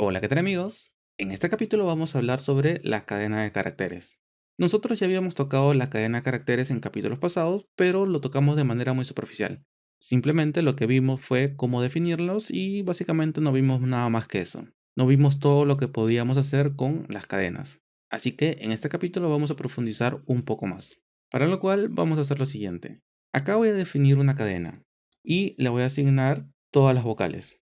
Hola, ¿qué tal amigos? En este capítulo vamos a hablar sobre la cadena de caracteres. Nosotros ya habíamos tocado la cadena de caracteres en capítulos pasados, pero lo tocamos de manera muy superficial. Simplemente lo que vimos fue cómo definirlos y básicamente no vimos nada más que eso. No vimos todo lo que podíamos hacer con las cadenas. Así que en este capítulo vamos a profundizar un poco más. Para lo cual vamos a hacer lo siguiente. Acá voy a definir una cadena y le voy a asignar todas las vocales.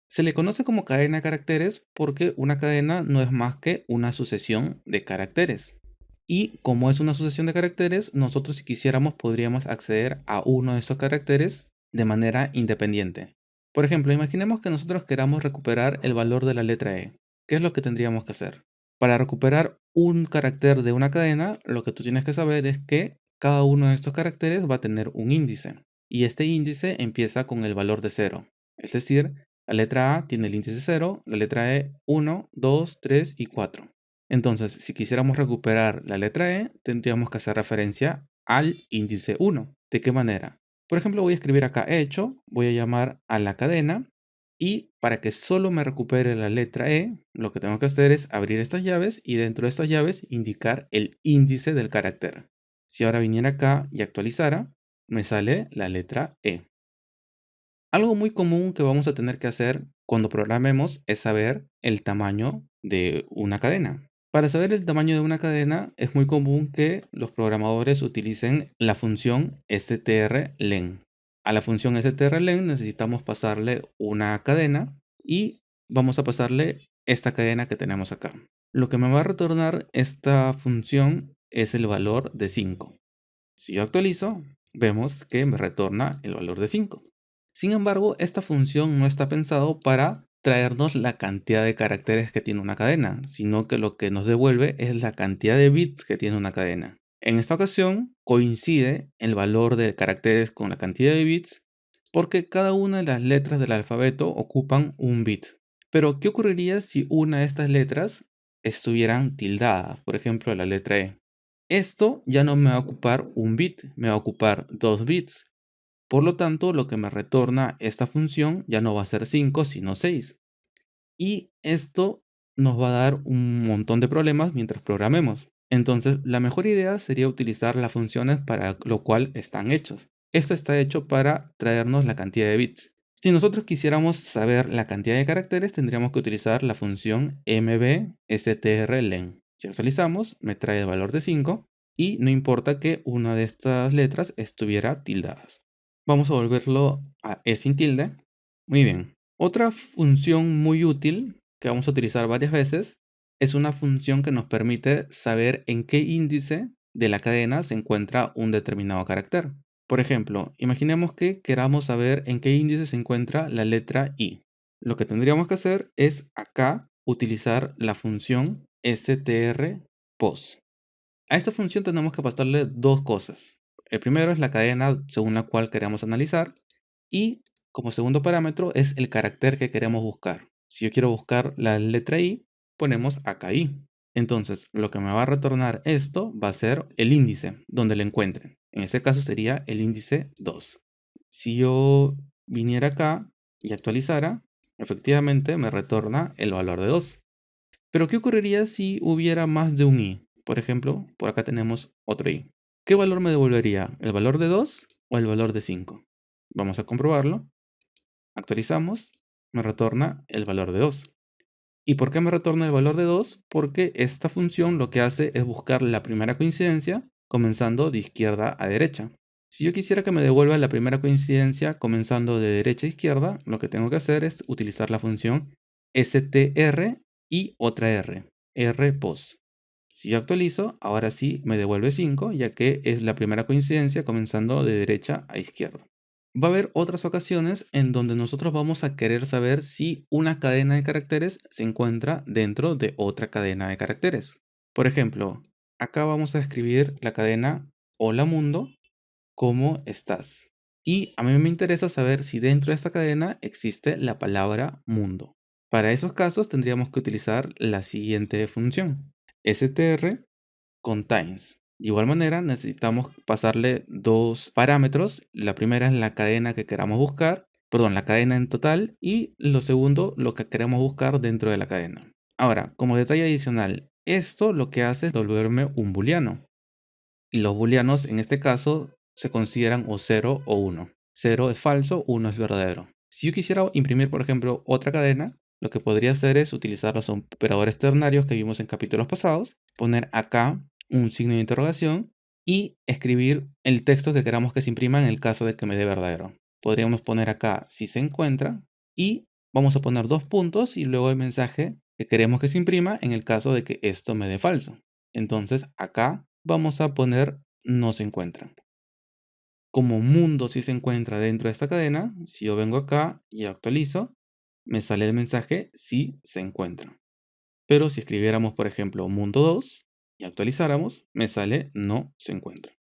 Se le conoce como cadena de caracteres porque una cadena no es más que una sucesión de caracteres. Y como es una sucesión de caracteres, nosotros si quisiéramos podríamos acceder a uno de estos caracteres de manera independiente. Por ejemplo, imaginemos que nosotros queramos recuperar el valor de la letra E. ¿Qué es lo que tendríamos que hacer? Para recuperar un carácter de una cadena, lo que tú tienes que saber es que cada uno de estos caracteres va a tener un índice. Y este índice empieza con el valor de cero. Es decir, la letra A tiene el índice cero, la letra E 1, 2, 3 y 4. Entonces, si quisiéramos recuperar la letra E, tendríamos que hacer referencia al índice 1. ¿De qué manera? Por ejemplo, voy a escribir acá hecho, voy a llamar a la cadena y para que solo me recupere la letra E, lo que tengo que hacer es abrir estas llaves y dentro de estas llaves indicar el índice del carácter. Si ahora viniera acá y actualizara, me sale la letra E. Algo muy común que vamos a tener que hacer cuando programemos es saber el tamaño de una cadena. Para saber el tamaño de una cadena es muy común que los programadores utilicen la función strlen. A la función strlen necesitamos pasarle una cadena y vamos a pasarle esta cadena que tenemos acá. Lo que me va a retornar esta función es el valor de 5. Si yo actualizo, vemos que me retorna el valor de 5. Sin embargo, esta función no está pensado para traernos la cantidad de caracteres que tiene una cadena, sino que lo que nos devuelve es la cantidad de bits que tiene una cadena. En esta ocasión, coincide el valor de caracteres con la cantidad de bits porque cada una de las letras del alfabeto ocupan un bit. Pero, ¿qué ocurriría si una de estas letras estuvieran tildadas? Por ejemplo, la letra E. Esto ya no me va a ocupar un bit, me va a ocupar 2 bits. Por lo tanto, lo que me retorna esta función ya no va a ser 5, sino 6. Y esto nos va a dar un montón de problemas mientras programemos. Entonces, la mejor idea sería utilizar las funciones para lo cual están hechos. Esto está hecho para traernos la cantidad de bits. Si nosotros quisiéramos saber la cantidad de caracteres, tendríamos que utilizar la función mbstrlen. Si actualizamos, me trae el valor de 5 y no importa que una de estas letras estuviera tildadas. Vamos a volverlo a E sin tilde. Muy bien. Otra función muy útil que vamos a utilizar varias veces es una función que nos permite saber en qué índice de la cadena se encuentra un determinado carácter. Por ejemplo, imaginemos que queramos saber en qué índice se encuentra la letra I. Lo que tendríamos que hacer es acá utilizar la función strpos. A esta función tenemos que pasarle dos cosas. El primero es la cadena según la cual queremos analizar y como segundo parámetro es el carácter que queremos buscar. Si yo quiero buscar la letra I, ponemos acá I. Entonces, lo que me va a retornar esto va a ser el índice donde lo encuentren. En ese caso sería el índice 2. Si yo viniera acá y actualizara, efectivamente me retorna el valor de 2. Pero ¿qué ocurriría si hubiera más de un i? Por ejemplo, por acá tenemos otro i. ¿Qué valor me devolvería? ¿El valor de 2 o el valor de 5? Vamos a comprobarlo. Actualizamos, me retorna el valor de 2. ¿Y por qué me retorna el valor de 2? Porque esta función lo que hace es buscar la primera coincidencia comenzando de izquierda a derecha. Si yo quisiera que me devuelva la primera coincidencia comenzando de derecha a izquierda, lo que tengo que hacer es utilizar la función str y otra r, rpos. Si yo actualizo, ahora sí me devuelve 5, ya que es la primera coincidencia comenzando de derecha a izquierda. Va a haber otras ocasiones en donde nosotros vamos a querer saber si una cadena de caracteres se encuentra dentro de otra cadena de caracteres. Por ejemplo, acá vamos a escribir la cadena Hola mundo, ¿cómo estás? Y a mí me interesa saber si dentro de esta cadena existe la palabra mundo. Para esos casos tendríamos que utilizar la siguiente función. str contains. De igual manera, necesitamos pasarle dos parámetros. La primera es la cadena que queramos buscar perdón, la cadena en total y lo segundo, lo que queremos buscar dentro de la cadena. Ahora, como detalle adicional, esto lo que hace es devolverme un booleano. Y los booleanos en este caso se consideran o 0 o 1. 0 es falso, 1 es verdadero. Si yo quisiera imprimir, por ejemplo, otra cadena, lo que podría hacer es utilizar los operadores ternarios que vimos en capítulos pasados, poner acá un signo de interrogación y escribir el texto que queramos que se imprima en el caso de que me dé verdadero. Podríamos poner acá si se encuentra y vamos a poner dos puntos y luego el mensaje que queremos que se imprima en el caso de que esto me dé falso. Entonces acá vamos a poner no se encuentra. Como mundo sí se encuentra dentro de esta cadena, si yo vengo acá y actualizo, me sale el mensaje sí se encuentra. Pero si escribiéramos, por ejemplo, mundo 2 y actualizáramos, me sale no se encuentra.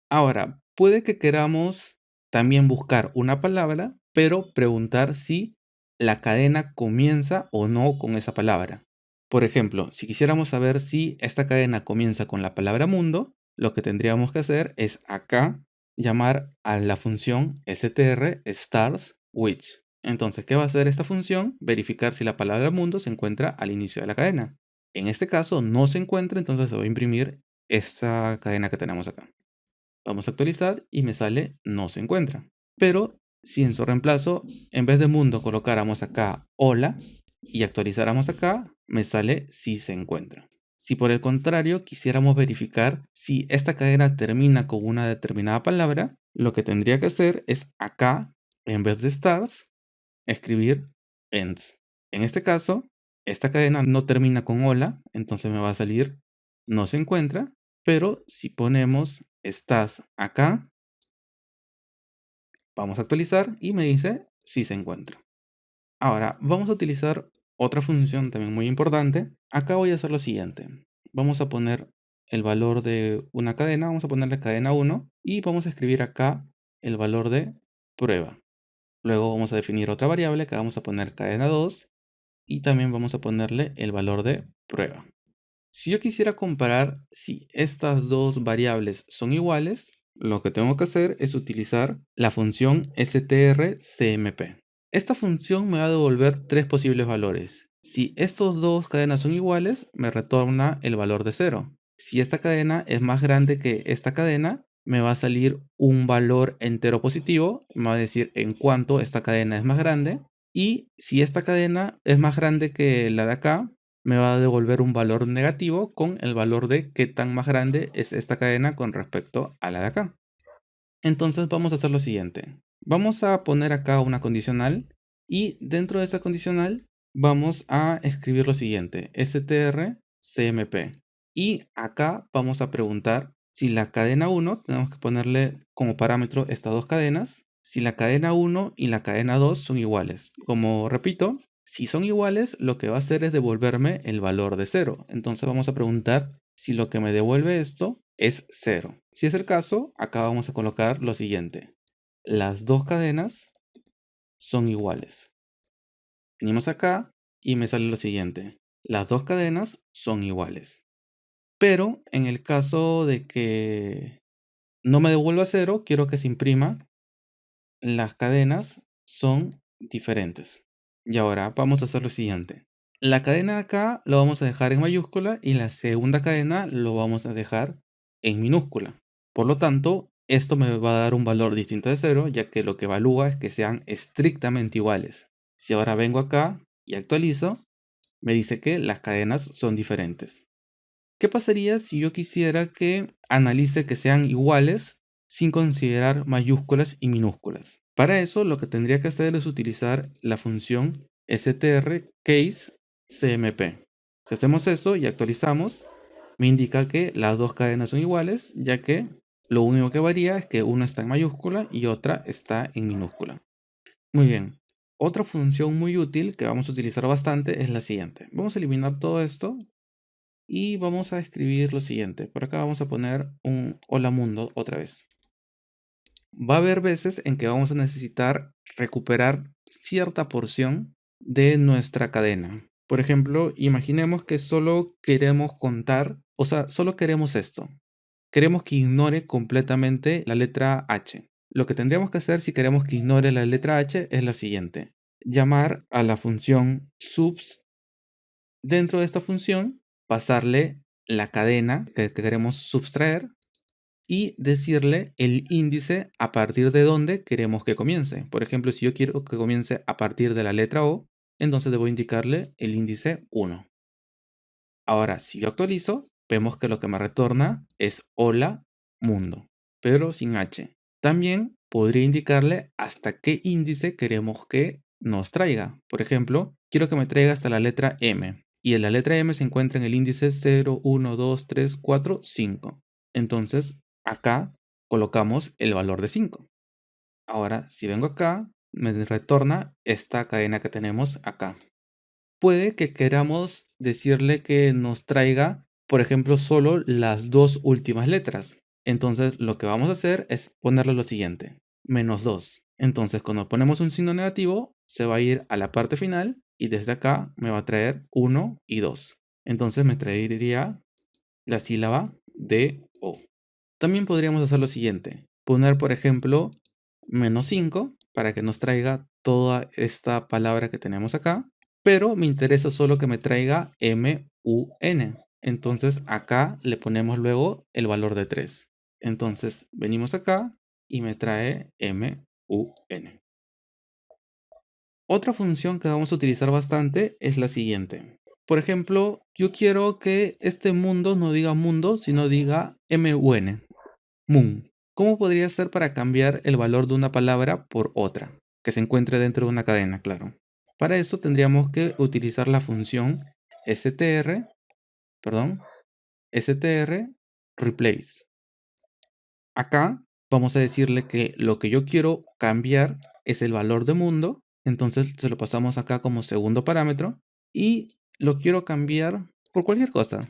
Ahora, puede que queramos también buscar una palabra, pero preguntar si la cadena comienza o no con esa palabra. Por ejemplo, si quisiéramos saber si esta cadena comienza con la palabra mundo, lo que tendríamos que hacer es acá llamar a la función str stars which. Entonces, ¿qué va a hacer esta función? Verificar si la palabra mundo se encuentra al inicio de la cadena. En este caso no se encuentra, entonces se va a imprimir esta cadena que tenemos acá. Vamos a actualizar y me sale no se encuentra. Pero si en su reemplazo, en vez de mundo, colocáramos acá hola y actualizáramos acá, me sale sí se encuentra. Si por el contrario quisiéramos verificar si esta cadena termina con una determinada palabra, lo que tendría que hacer es acá, en vez de stars, escribir ends. En este caso, esta cadena no termina con hola, entonces me va a salir no se encuentra, pero si ponemos estás acá, vamos a actualizar y me dice si se encuentra. Ahora, vamos a utilizar otra función también muy importante. Acá voy a hacer lo siguiente. Vamos a poner el valor de una cadena, vamos a ponerle cadena 1 y vamos a escribir acá el valor de prueba. Luego vamos a definir otra variable que vamos a poner cadena 2 y también vamos a ponerle el valor de prueba. Si yo quisiera comparar si estas dos variables son iguales, lo que tengo que hacer es utilizar la función strcmp. Esta función me va a devolver tres posibles valores. Si estos dos cadenas son iguales, me retorna el valor de 0. Si esta cadena es más grande que esta cadena, me va a salir un valor entero positivo, me va a decir en cuánto esta cadena es más grande. Y si esta cadena es más grande que la de acá, me va a devolver un valor negativo con el valor de qué tan más grande es esta cadena con respecto a la de acá. Entonces vamos a hacer lo siguiente. Vamos a poner acá una condicional y dentro de esa condicional vamos a escribir lo siguiente, strcmp. Y acá vamos a preguntar si la cadena 1, tenemos que ponerle como parámetro estas dos cadenas, si la cadena 1 y la cadena 2 son iguales. Como repito, si son iguales, lo que va a hacer es devolverme el valor de 0. Entonces vamos a preguntar si lo que me devuelve esto es 0. Si es el caso, acá vamos a colocar lo siguiente. Las dos cadenas son iguales. Venimos acá y me sale lo siguiente. Las dos cadenas son iguales. Pero en el caso de que no me devuelva 0, quiero que se imprima las cadenas son diferentes. Y ahora vamos a hacer lo siguiente. La cadena de acá lo vamos a dejar en mayúscula y la segunda cadena lo vamos a dejar en minúscula. Por lo tanto, esto me va a dar un valor distinto de 0, ya que lo que evalúa es que sean estrictamente iguales. Si ahora vengo acá y actualizo, me dice que las cadenas son diferentes. ¿Qué pasaría si yo quisiera que analice que sean iguales sin considerar mayúsculas y minúsculas? Para eso lo que tendría que hacer es utilizar la función strCaseCMP. Si hacemos eso y actualizamos, me indica que las dos cadenas son iguales, ya que lo único que varía es que una está en mayúscula y otra está en minúscula. Muy bien. Otra función muy útil que vamos a utilizar bastante es la siguiente. Vamos a eliminar todo esto y vamos a escribir lo siguiente. Por acá vamos a poner un hola mundo otra vez. Va a haber veces en que vamos a necesitar recuperar cierta porción de nuestra cadena. Por ejemplo, imaginemos que solo queremos contar, o sea, solo queremos esto. Queremos que ignore completamente la letra H. Lo que tendríamos que hacer si queremos que ignore la letra H es lo siguiente. Llamar a la función subs. Dentro de esta función, pasarle la cadena que queremos subtraer y decirle el índice a partir de donde queremos que comience. Por ejemplo, si yo quiero que comience a partir de la letra O, entonces debo indicarle el índice 1. Ahora, si yo actualizo, vemos que lo que me retorna es hola mundo, pero sin H. También podría indicarle hasta qué índice queremos que nos traiga. Por ejemplo, quiero que me traiga hasta la letra M. Y en la letra M se encuentra en el índice 0, 1, 2, 3, 4, 5. Entonces, acá colocamos el valor de 5. Ahora, si vengo acá, me retorna esta cadena que tenemos acá. Puede que queramos decirle que nos traiga, por ejemplo, solo las dos últimas letras. Entonces, lo que vamos a hacer es ponerle lo siguiente, -2. Entonces, cuando ponemos un signo negativo, se va a ir a la parte final y desde acá me va a traer 1 y 2. Entonces, me traería la sílaba de O. También podríamos hacer lo siguiente, poner, por ejemplo, -5 para que nos traiga toda esta palabra que tenemos acá, pero me interesa solo que me traiga MUN. Entonces acá le ponemos luego el valor de 3. Entonces venimos acá y me trae MUN. Otra función que vamos a utilizar bastante es la siguiente. Por ejemplo, yo quiero que este mundo no diga mundo, sino diga MUN. Moon. ¿Cómo podría ser para cambiar el valor de una palabra por otra, que se encuentre dentro de una cadena, claro? Para eso tendríamos que utilizar la función str, str replace. Acá vamos a decirle que lo que yo quiero cambiar es el valor de mundo, entonces se lo pasamos acá como segundo parámetro y lo quiero cambiar por cualquier cosa,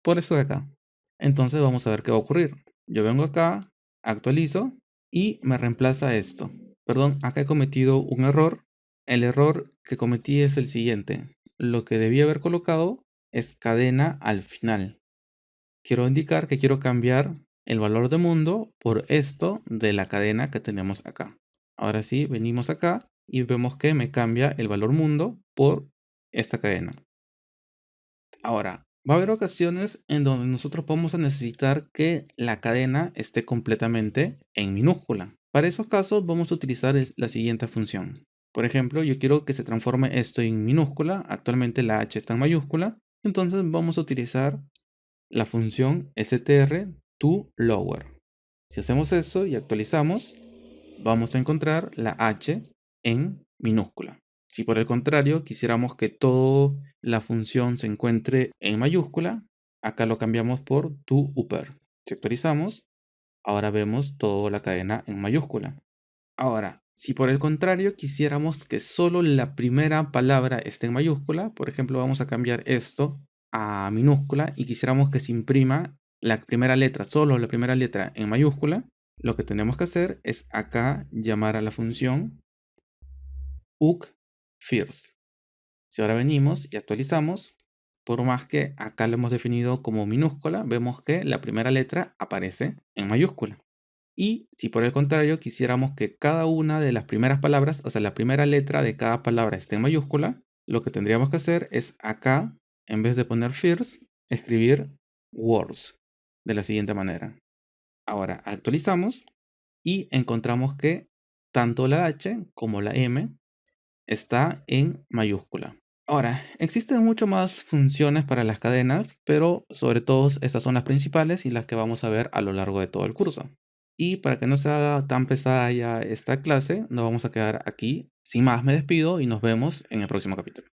por eso de acá. Entonces vamos a ver qué va a ocurrir. Yo vengo acá, actualizo y me reemplaza esto. Perdón, acá he cometido un error. El error que cometí es el siguiente. Lo que debía haber colocado es cadena al final. Quiero indicar que quiero cambiar el valor de mundo por esto de la cadena que tenemos acá. Ahora sí, venimos acá y vemos que me cambia el valor mundo por esta cadena. Ahora, va a haber ocasiones en donde nosotros vamos a necesitar que la cadena esté completamente en minúscula. Para esos casos vamos a utilizar la siguiente función. Por ejemplo, yo quiero que se transforme esto en minúscula. Actualmente la H está en mayúscula. Entonces vamos a utilizar la función str to lower. Si hacemos eso y actualizamos, vamos a encontrar la H en minúscula. Si por el contrario quisiéramos que toda la función se encuentre en mayúscula, acá lo cambiamos por to upper. Si actualizamos, ahora vemos toda la cadena en mayúscula. Ahora, si por el contrario quisiéramos que solo la primera palabra esté en mayúscula, por ejemplo, vamos a cambiar esto a minúscula y quisiéramos que se imprima la primera letra, solo la primera letra en mayúscula, lo que tenemos que hacer es acá llamar a la función first. Si ahora venimos y actualizamos, por más que acá lo hemos definido como minúscula, vemos que la primera letra aparece en mayúscula. Y si por el contrario quisiéramos que cada una de las primeras palabras, o sea, la primera letra de cada palabra esté en mayúscula, lo que tendríamos que hacer es acá, en vez de poner first, escribir words de la siguiente manera. Ahora actualizamos y encontramos que tanto la H como la M está en mayúscula. Ahora, existen mucho más funciones para las cadenas, pero sobre todo estas son las principales y las que vamos a ver a lo largo de todo el curso. Y para que no se haga tan pesada ya esta clase, nos vamos a quedar aquí. Sin más, me despido y nos vemos en el próximo capítulo.